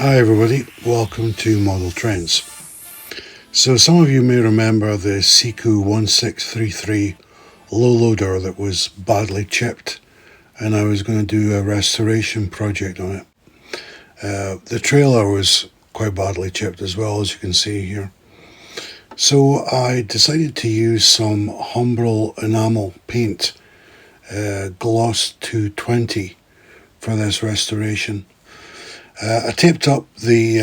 Hi everybody, welcome to Model Trends. So some of you may remember the Siku 1633 low loader that was badly chipped, and I was going to do a restoration project on it. The trailer was quite badly chipped as well, as you can see here. So I decided to use some Humbrol enamel paint, gloss 220, for this restoration. I taped up the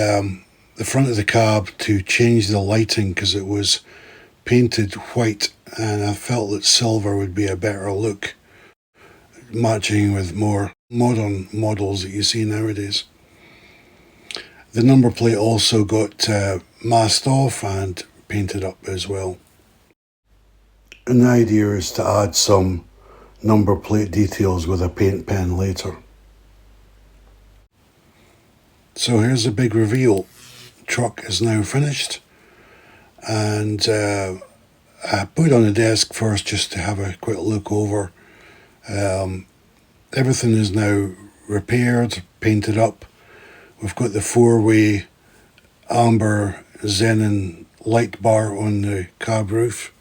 front of the cab to change the lighting because it was painted white, and I felt that silver would be a better look, matching with more modern models that you see nowadays. The number plate also got masked off and painted up as well. And the idea is to add some number plate details with a paint pen later. So here's the big reveal. Truck is now finished, and I put it on the desk first just to have a quick look over. Everything is now repaired, painted up. We've got the 4-way amber xenon light bar on the cab roof,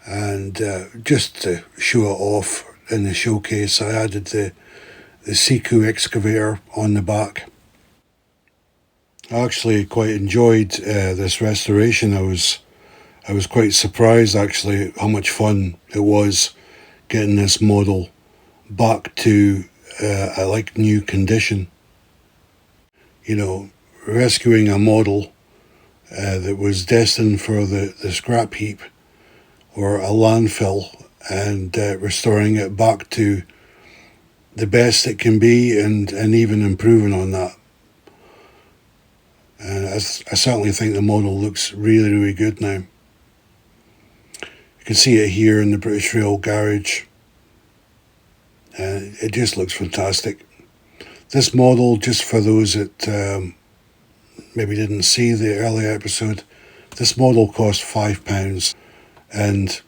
and just to show it off in the showcase, I added the Siku excavator on the back. I actually quite enjoyed this restoration. I was quite surprised actually how much fun it was getting this model back to a new condition. You know, rescuing a model that was destined for the scrap heap or a landfill, and restoring it back to the best it can be, and even improving on that. And I certainly think the model looks really, really good now. You can see it here in the British Rail garage, and it just looks fantastic. This model, just for those that maybe didn't see the earlier episode, this model cost £5 and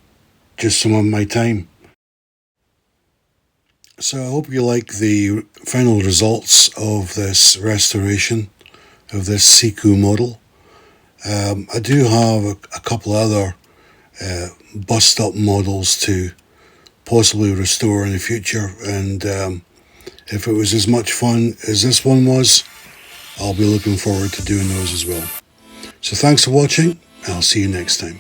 just some of my time. So I hope you like the final results of this restoration of this Siku model. I do have a couple other bust up models to possibly restore in the future, and if it was as much fun as this one was, I'll be looking forward to doing those as well. So thanks for watching, and I'll see you next time.